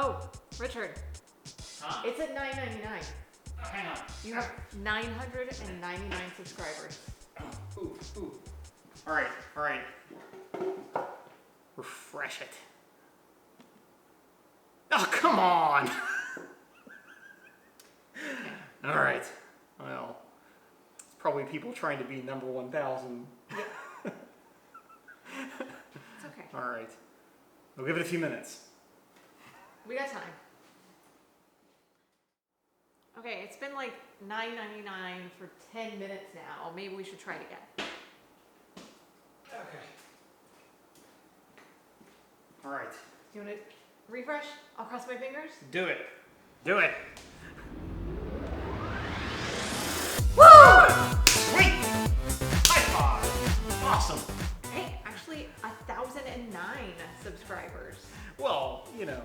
Oh, Richard. Huh? It's at $9.99. Oh, hang on. You have 999 subscribers. Oh, ooh. All right. Refresh it. Oh, come on. All right. Well, it's probably people trying to be number 1,000. Yeah. It's okay. All right. We'll give it a few minutes. We got time. Okay, it's been like $9.99 for 10 minutes now. Maybe we should try it again. Okay. All right. Do you want to refresh? I'll cross my fingers. Do it. Do it. Woo! Sweet! High five! Awesome. Hey, actually 1,009 subscribers. Well, you know,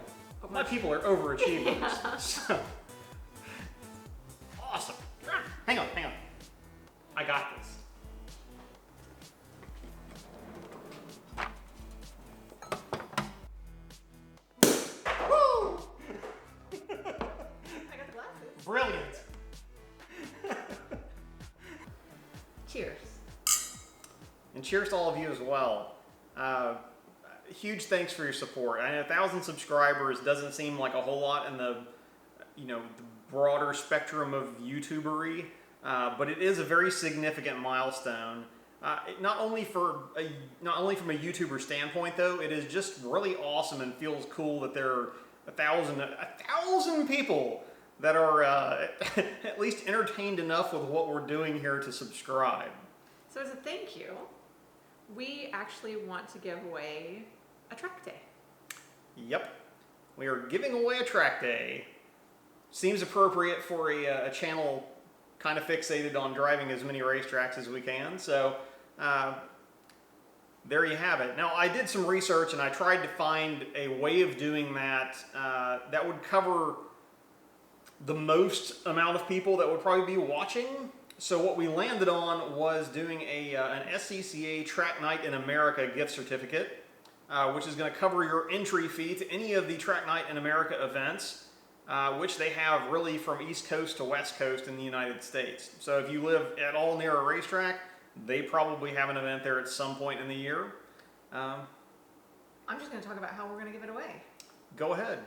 my people are overachievers. Yeah. So. Awesome. Hang on. I got this. Woo! I got the glasses. Brilliant. Cheers. And cheers to all of you as well. Huge thanks for your support. I know 1,000 subscribers doesn't seem like a whole lot in the, the broader spectrum of YouTubery, but it is a very significant milestone. Not only from a YouTuber standpoint, though, it is just really awesome and feels cool that there are 1,000 people that are at least entertained enough with what we're doing here to subscribe. So as a thank you, we actually want to give away a track day. Yep, we are giving away a track day. Seems appropriate for a channel kind of fixated on driving as many racetracks as we can. So there you have it. Now, I did some research and I tried to find a way of doing that that would cover the most amount of people that would probably be watching. So what we landed on was doing an SCCA Track Night in America gift certificate, which is going to cover your entry fee to any of the Track Night in America events, which they have really from East Coast to West Coast in the United States. So if you live at all near a racetrack, they probably have an event there at some point in the year. I'm just going to talk about how we're going to give it away. Go ahead.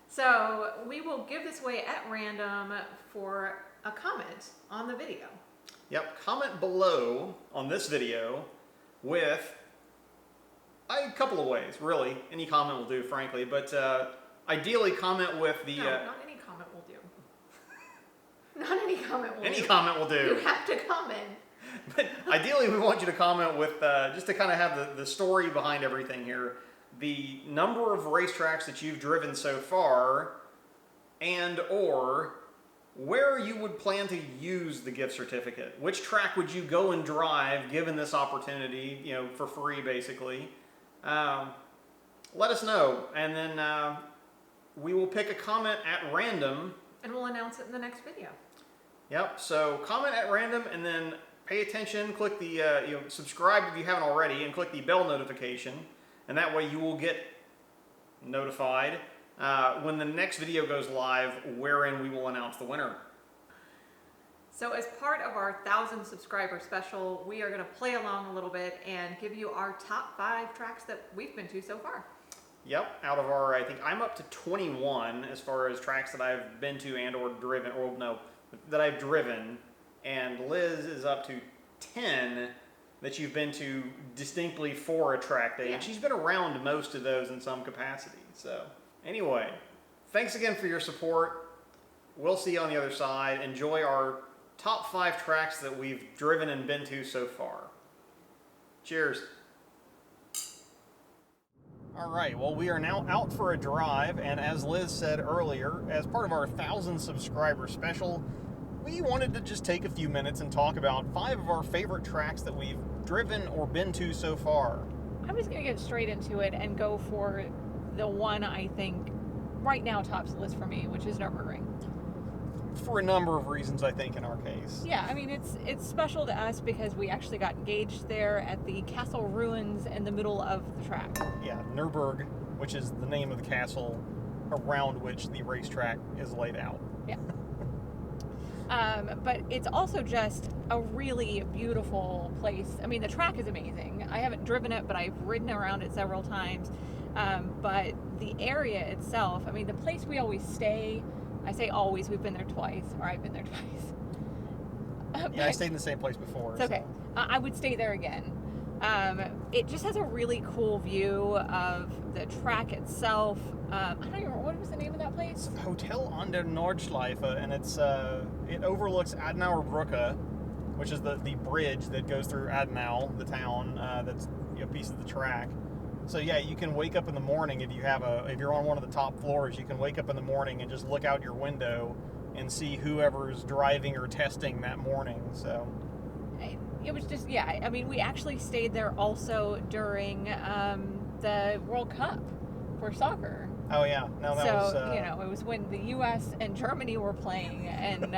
So we will give this away at random for a comment on the video. Yep, comment below on this video with a couple of ways, really. Any comment will do, frankly, but ideally comment with the... No, not any comment will do. Not any comment will do. Any comment will do. You have to comment. But ideally, we want you to comment with, just to kind of have the story behind everything here, the number of racetracks that you've driven so far, and or where you would plan to use the gift certificate. Which track would you go and drive given this opportunity, for free basically. Let us know, and then we will pick a comment at random. And we'll announce it in the next video. Yep, so comment at random and then pay attention, click the, subscribe if you haven't already, and click the bell notification, and that way you will get notified when the next video goes live, wherein we will announce the winner. So as part of our 1,000 subscriber special, we are going to play along a little bit and give you our top 5 tracks that we've been to so far. Yep, out of our, I think I'm up to 21 as far as tracks that I've been to and or driven, or no, that I've driven, and Liz is up to 10 that you've been to distinctly for a track day, and she's been around most of those in some capacity. So anyway, thanks again for your support. We'll see you on the other side. Enjoy our top 5 tracks that we've driven and been to so far. Cheers. All right, well, we are now out for a drive, and as Liz said earlier, as part of our 1,000 subscriber special, we wanted to just take a few minutes and talk about 5 of our favorite tracks that we've driven or been to so far. I'm just going to get straight into it and go for the one I think right now tops the list for me, which is Nürburgring. For a number of reasons, I think, in our case. Yeah, I mean, it's special to us because we actually got engaged there at the castle ruins in the middle of the track. Yeah, Nürburg, which is the name of the castle, around which the racetrack is laid out. Yeah. But it's also just a really beautiful place. I mean, the track is amazing. I haven't driven it, but I've ridden around it several times. But the area itself, I mean, the place we always stay, I say always, we've been there twice, or I've been there twice. Yeah, I stayed in the same place before. It's okay. I would stay there again. It just has a really cool view of the track itself. I don't even remember, what was the name of that place? Hotel an der Nordschleife, and it overlooks Adenauer Brücke, which is the bridge that goes through Adenau, the town, that's a piece of the track. So yeah, you can wake up in the morning if you're on one of the top floors, you can wake up in the morning and just look out your window and see whoever's driving or testing that morning. So it was just, yeah, I mean, we actually stayed there also during the World Cup for soccer. Oh yeah, no, that was. So it was when the U.S. and Germany were playing, and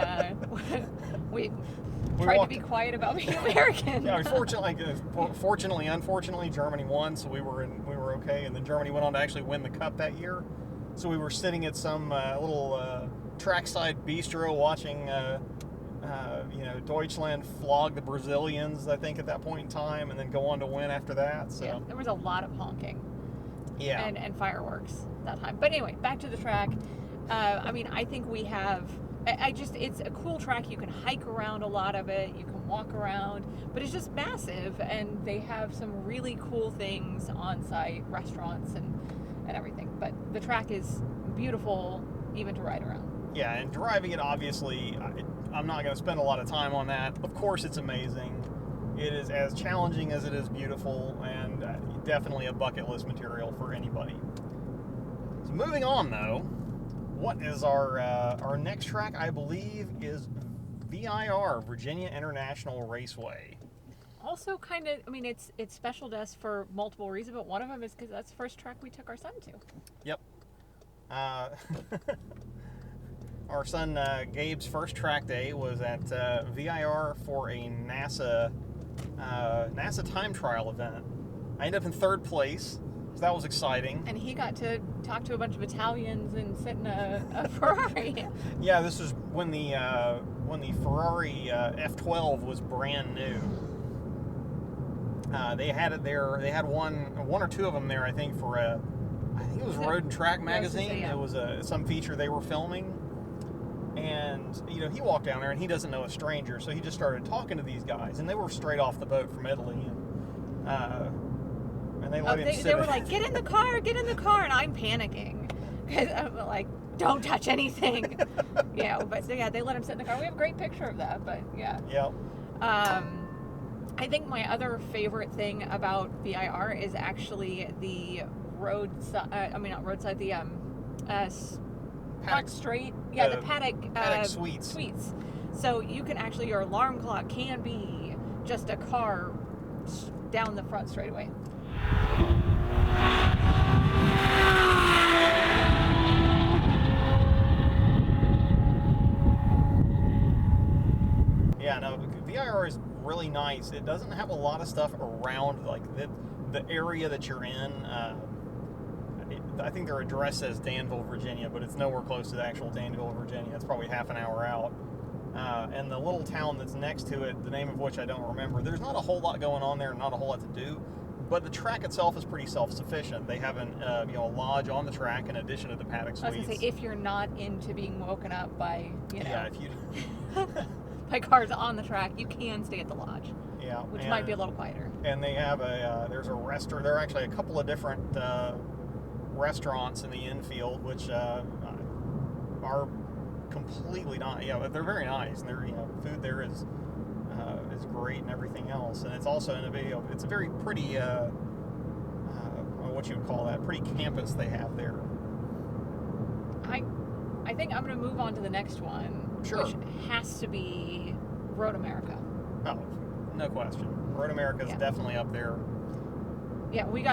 we tried to be quiet about being American. Yeah, unfortunately, Germany won, so we were okay. And then Germany went on to actually win the cup that year. So we were sitting at some little trackside bistro watching, Deutschland flog the Brazilians, I think, at that point in time, and then go on to win after that. So yeah, there was a lot of honking. Yeah. And fireworks that time. But anyway, back to the track. I mean, I think we have. It's a cool track. You can hike around a lot of it. You can walk around, but it's just massive, and they have some really cool things on site, restaurants and everything. But the track is beautiful, even to ride around. Yeah, and driving it, obviously, I'm not going to spend a lot of time on that. Of course, it's amazing. It is as challenging as it is beautiful, and definitely a bucket list material for anybody. So moving on, though, what is our next track? I believe is VIR, Virginia International Raceway. Also, kind of, I mean, it's special to us for multiple reasons, but one of them is because that's the first track we took our son to. Yep. Our son Gabe's first track day was at VIR for a NASA time trial event. I ended up in third place, so that was exciting. And he got to talk to a bunch of Italians and sit in a Ferrari. Yeah, this was when the Ferrari F12 was brand new. They had it there. They had one or two of them there, I think, for I think it was Road and Track magazine. Yeah. It was some feature they were filming. And, he walked down there, and he doesn't know a stranger, so he just started talking to these guys, and they were straight off the boat from Italy, and they let him sit. They were like, get in the car, and I'm panicking, because I'm like, don't touch anything. But so yeah, they let him sit in the car. We have a great picture of that, but yeah. Yep. I think my other favorite thing about VIR is actually the not roadside, the front straight, the paddock suites. So you can actually, your alarm clock can be just a car down the front straightaway. Yeah, no, VIR is really nice. It doesn't have a lot of stuff around like the area that you're in. I think their address says Danville, Virginia, but it's nowhere close to the actual Danville, Virginia. It's probably half an hour out. And the little town that's next to it, the name of which I don't remember, there's not a whole lot going on there, not a whole lot to do, but the track itself is pretty self-sufficient. They have a lodge on the track in addition to the paddock suites. I was going to say, if you're not into being woken up by, Yeah, if you... by cars on the track, you can stay at the lodge. Yeah. Which might be a little quieter. And they have there's a restaurant, there are actually a couple of different restaurants in the infield, which are completely not, they're very nice, and they're, food there is great and everything else, and it's also in a video, it's a very pretty, what you would call that, pretty campus they have there. I think I'm going to move on to the next one, Sure. Which has to be Road America. Oh, no question. Road America is definitely up there. Yeah, we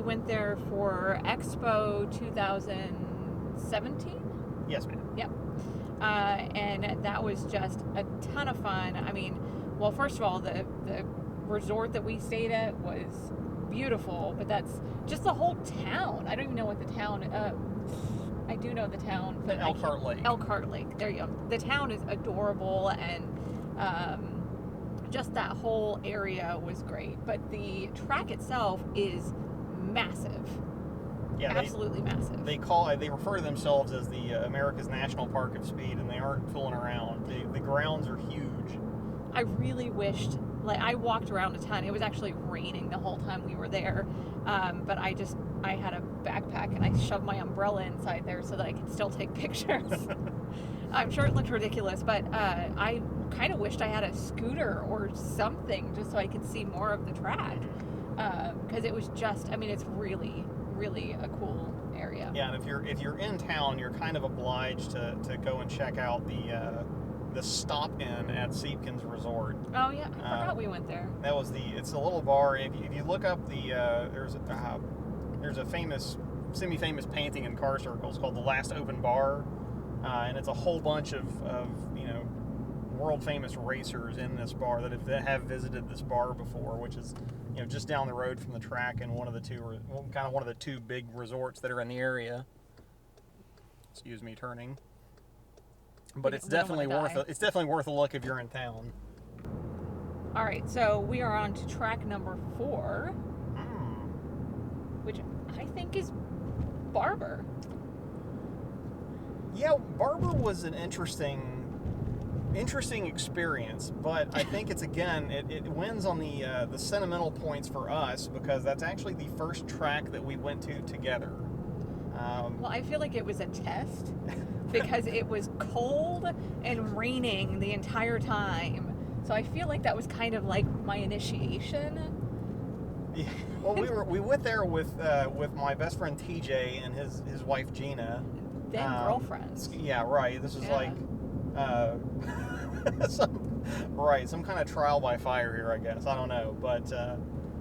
went there for Expo 2017. Yes, ma'am. Yep. And that was just a ton of fun. I mean, well, first of all, the resort that we stayed at was beautiful, but that's just the whole town. I don't even know what the town, I do know the town, but Elkhart Lake. Elkhart Lake. There you go. The town is adorable, and just that whole area was great. But the track itself is massive. Yeah, absolutely massive. They refer to themselves as the America's National Park of Speed, and they aren't fooling around. The grounds are huge. I really wished, like, I walked around a ton. It was actually raining the whole time we were there, but I had a backpack and I shoved my umbrella inside there so that I could still take pictures. I'm sure it looked ridiculous, but I kind of wished I had a scooter or something just so I could see more of the track, because it was just, I mean, it's really, really a cool area. Yeah, and if you're in town, you're kind of obliged to go and check out the stop in at Siebken's Resort. Oh yeah, I forgot we went there. That was it's a little bar. If you look up there's a semi-famous painting in car circles called The Last Open Bar, and it's a whole bunch of world famous racers in this bar that have visited this bar before, which is just down the road from the track and one of the two big resorts that are in the area. Excuse me, turning. But it's definitely worth a look if you're in town. All right, so we are on to track number 4, which I think is Barber. Yeah, Barber was an interesting experience, but I think it's it wins on the sentimental points for us because that's actually the first track that we went to together. Well, I feel like it was a test because it was cold and raining the entire time. So I feel like that was kind of like my initiation. Yeah. Well, we went there with my best friend TJ and his wife Gina. Then girlfriends. Yeah, right. This is like some kind of trial by fire here, I guess. I don't know, but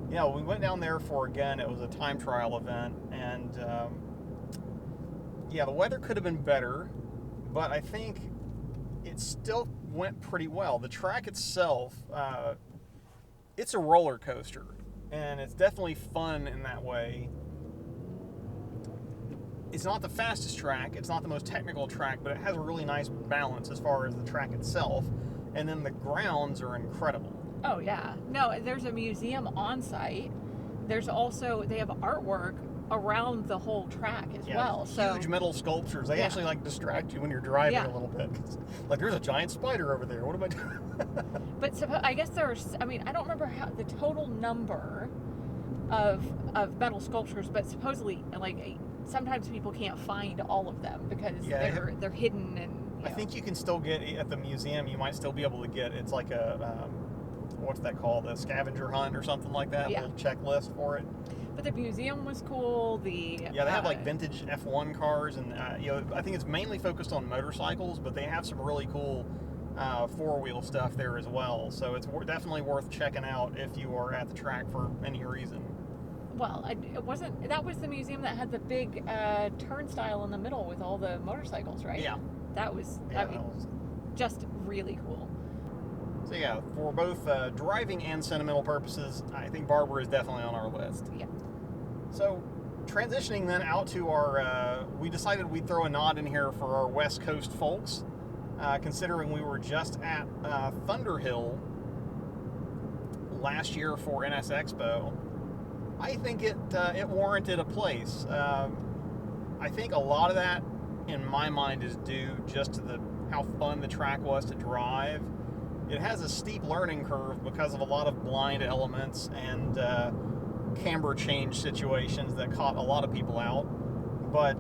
we went down there for, again, it was a time trial event, and the weather could have been better, but I think it still went pretty well. The track itself, it's a roller coaster, and it's definitely fun in that way. It's not the fastest track, it's not the most technical track, but it has a really nice balance as far as the track itself, and then the grounds are incredible. Oh yeah. No, there's a museum on site. There's also, they have artwork around the whole track as well. Huge metal sculptures. They actually distract you when you're driving a little bit. Like, there's a giant spider over there. What am I doing? But I guess there's, I don't remember the total number of metal sculptures, but supposedly, like, sometimes people can't find all of them because they're hidden, and I think you can still get at the museum. You might still be able to get. It's like a what's that called? A scavenger hunt or something like that. A little checklist for it. But the museum was cool. They have like vintage F1 cars, and I think it's mainly focused on motorcycles, but they have some really cool four-wheel stuff there as well. So it's definitely worth checking out if you are at the track for any reason. Well, that was the museum that had the big turnstile in the middle with all the motorcycles, right? Yeah. That was, just really cool. So yeah, for both driving and sentimental purposes, I think Barber is definitely on our list. Yeah. So, transitioning then out to our, we decided we'd throw a nod in here for our West Coast folks, considering we were just at Thunderhill last year for NS Expo. I think it warranted a place. I think a lot of that, in my mind, is due just to how fun the track was to drive. It has a steep learning curve because of a lot of blind elements and camber change situations that caught a lot of people out. But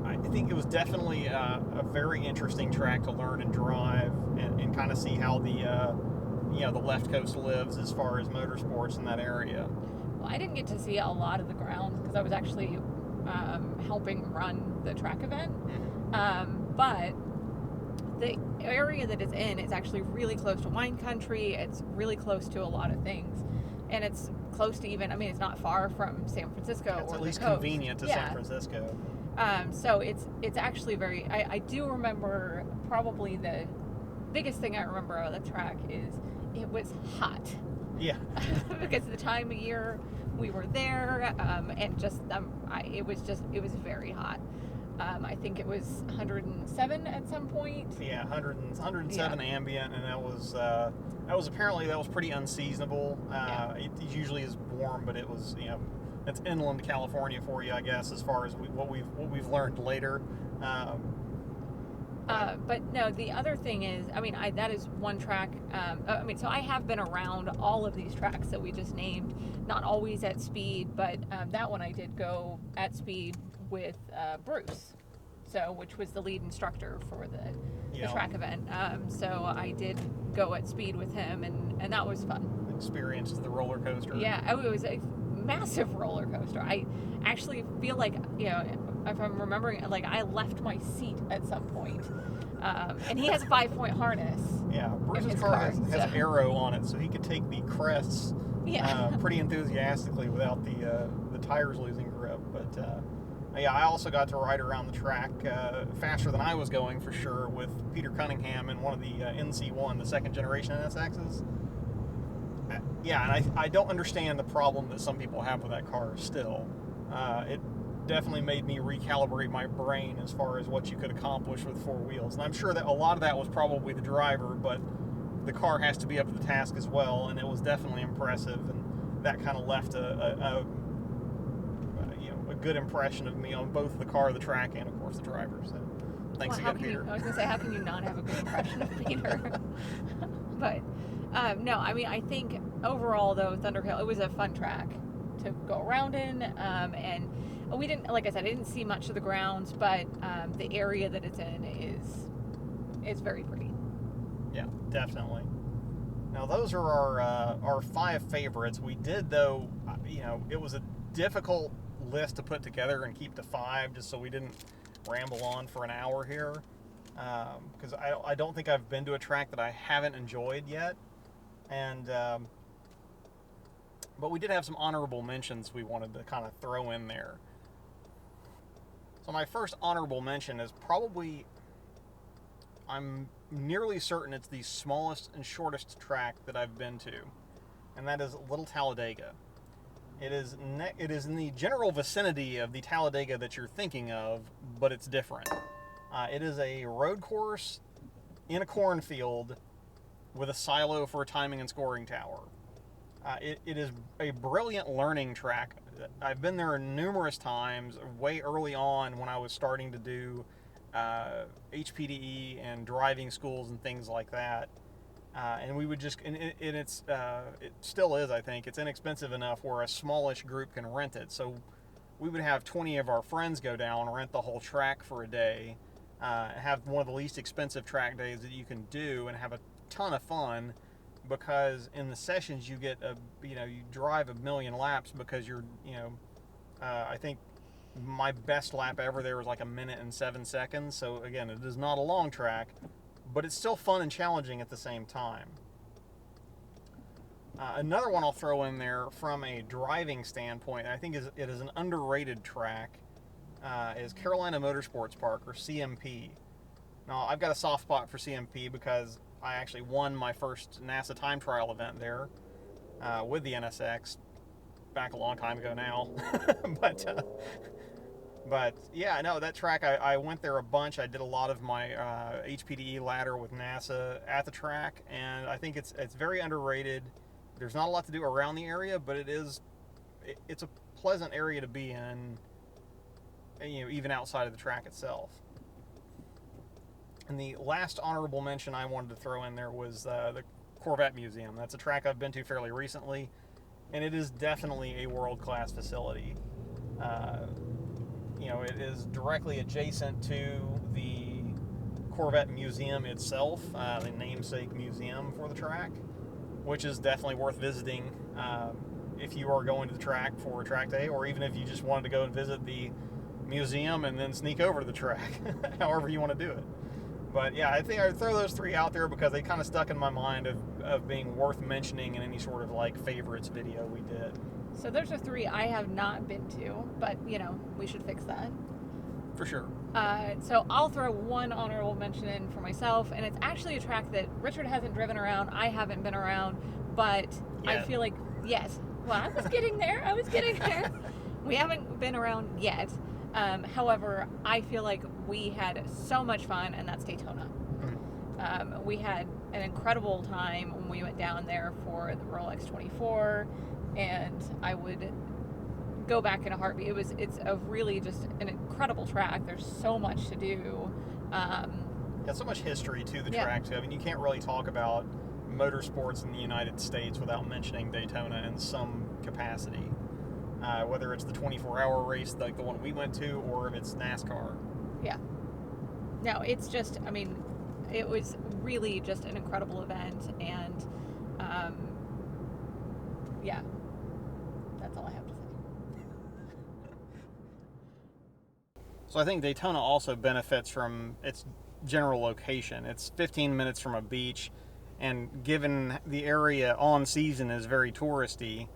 I think it was definitely a very interesting track to learn and drive and kind of see how the left coast lives as far as motorsports in that area. Well, I didn't get to see a lot of the grounds because I was actually helping run the track event. But the area that it's in is actually really close to wine country. It's really close to a lot of things. And it's close to it's not far from San Francisco. It's or at least the coast. Convenient to San Francisco. So it's actually very, I do remember, probably the biggest thing I remember of the track is it was hot. Yeah. Because the time of year we were there, and just it was very hot. I think it was 107 at some point. Yeah, 107 ambient, and that was pretty unseasonable. It usually is warm, but it was, it's inland California for you, I guess, as far as what we've learned later. But no, the other thing is, that is one track. So I have been around all of these tracks that we just named, not always at speed, but that one I did go at speed with Bruce, which was the lead instructor for the track event. So I did go at speed with him, and that was fun. Experienced the roller coaster. Yeah, it was a massive roller coaster. I actually feel like, if I'm remembering, like I left my seat at some point. And he has a 5-point harness. Yeah, Bruce's car has aero on it, so he could take the crests pretty enthusiastically without the tires losing grip. But I also got to ride around the track faster than I was going, for sure, with Peter Cunningham in one of the NC1, the second generation NSXs. And I don't understand the problem that some people have with that car still. It definitely made me recalibrate my brain as far as what you could accomplish with four wheels. And I'm sure that a lot of that was probably the driver, but the car has to be up to the task as well, and it was definitely impressive, and that kind of left a good impression of me on both the car, the track, and of course the driver. So thanks again, Peter. I was going to say, how can you not have a good impression of Peter? But no, I think overall though, Thunderhill, it was a fun track to go around in, and we didn't, like I said, I didn't see much of the grounds, but the area that it's in is very pretty. Yeah, definitely. Now those are our 5 favorites. We did, though, it was a difficult list to put together and keep to 5, just so we didn't ramble on for an hour here, because I don't think I've been to a track that I haven't enjoyed yet, and but we did have some honorable mentions we wanted to kind of throw in there. So my first honorable mention is probably, I'm nearly certain it's the smallest and shortest track that I've been to, and that is Little Talladega. It is in the general vicinity of the Talladega that you're thinking of, but it's different. It is a road course in a cornfield with a silo for a timing and scoring tower. It is a brilliant learning track. I've been there numerous times, way early on when I was starting to do HPDE and driving schools and things like that. And we would just, it still is, I think, it's inexpensive enough where a smallish group can rent it. So we would have 20 of our friends go down, rent the whole track for a day, have one of the least expensive track days that you can do, and have a ton of fun, because in the sessions you get you drive 1 million laps, because you're, I think my best lap ever there was like 1 minute and 7 seconds. So again, it is not a long track, but it's still fun and challenging at the same time. Another one I'll throw in there from a driving standpoint, I think it is an underrated track, is Carolina Motorsports Park, or CMP. Now, I've got a soft spot for CMP because I actually won my first NASA time trial event there with the NSX back a long time ago now. But yeah, no, that track, I went there a bunch. I did a lot of my HPDE ladder with NASA at the track, and I think it's very underrated. There's not a lot to do around the area, but it's a pleasant area to be in, even outside of the track itself. And the last honorable mention I wanted to throw in there was the Corvette Museum. That's a track I've been to fairly recently, and it is definitely a world-class facility. It is directly adjacent to the Corvette Museum itself, the namesake museum for the track, which is definitely worth visiting if you are going to the track for a track day, or even if you just wanted to go and visit the museum and then sneak over to the track, however you want to do it. But yeah, I think I would throw those 3 out there because they kind of stuck in my mind of being worth mentioning in any sort of like favorites video we did. So those are 3 I have not been to, but we should fix that. For sure. So I'll throw one honorable mention in for myself, and it's actually a track that Richard hasn't driven around, I haven't been around, but I Yeah. feel like, yes, well, I was getting there. We haven't been around yet. However, I feel like we had so much fun, and that's Daytona. We had an incredible time when we went down there for the Rolex 24, and I would go back in a heartbeat. It's a really just an incredible track. There's so much to do. Yeah, so much history to the Yeah. track too. I mean, you can't really talk about motorsports in the United States without mentioning Daytona in some capacity. Whether it's the 24-hour race like the one we went to, or if it's NASCAR. Yeah. No, it's just, I mean, it was really just an incredible event, and yeah, that's all I have to say. So I think Daytona also benefits from its general location. It's 15 minutes from a beach, and given the area on season is very touristy,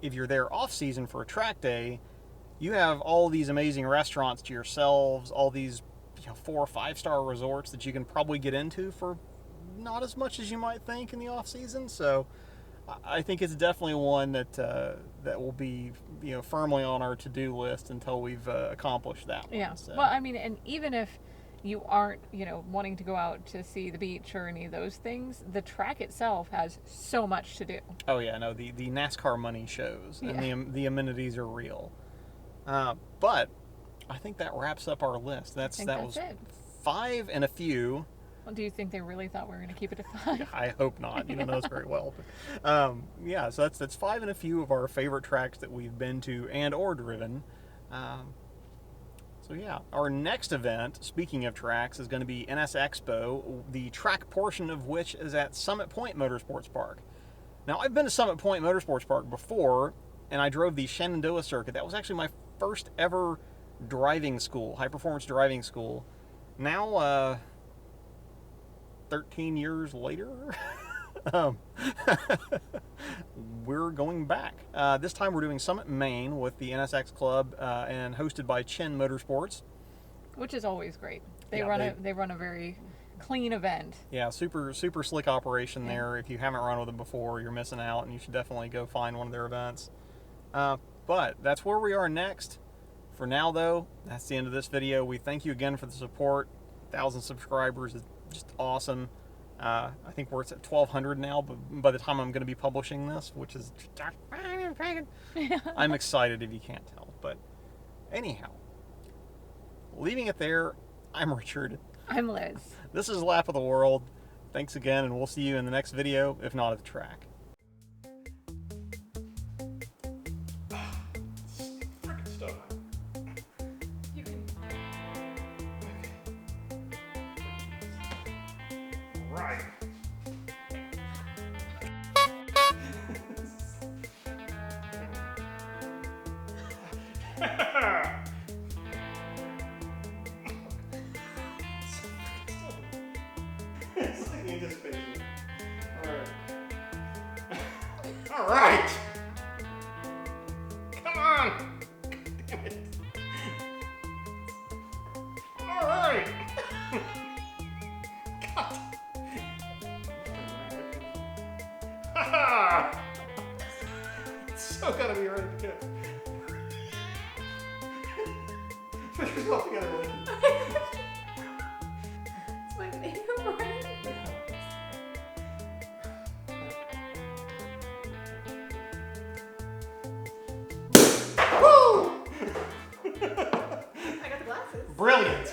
if you're there off season for a track day, you have all these amazing restaurants to yourselves, all these 4 or 5 star resorts that you can probably get into for not as much as you might think in the off season. So I think it's definitely one that that will be firmly on our to-do list until we've accomplished that one. Yeah. So. Well, I mean, and even if you aren't, wanting to go out to see the beach or any of those things, the track itself has so much to do. Oh yeah, no, the NASCAR money shows, and the amenities are real. But I think that wraps up our list. That was it. 5 and a few. Well, do you think they really thought we were going to keep it to 5? I hope not. You don't know us very well. But, yeah, so that's 5 and a few of our favorite tracks that we've been to and or driven. So yeah, our next event, speaking of tracks, is going to be NS Expo, the track portion of which is at Summit Point Motorsports Park. Now, I've been to Summit Point Motorsports Park before, and I drove the Shenandoah circuit. That was actually my first ever driving school, high-performance driving school. Now, 13 years later, we're going back. This time we're doing Summit, Maine with the NSX Club and hosted by Chin Motorsports. Which is always great. They Yeah, run a very clean event. Yeah, super slick operation there. If you haven't run with them before, you're missing out, and you should definitely go find one of their events. But that's where we are next. For now, though, that's the end of this video. We thank you again for the support. 1,000 subscribers is just awesome. I think we're at 1,200 now, but by the time I'm going to be publishing this, which is... I'm excited if you can't tell. But anyhow, leaving it there, I'm Richard. I'm Liz. This is Lap of the World. Thanks again, and we'll see you in the next video, if not at the track. Freaking stuff. You can... Right. It's like anticipation. Alright. Alright! Come on! Damn it. Alright! God. Ha It's so gotta be ready to go. Put yourself together. It's like an airplane. Woo! I got the glasses. Brilliant.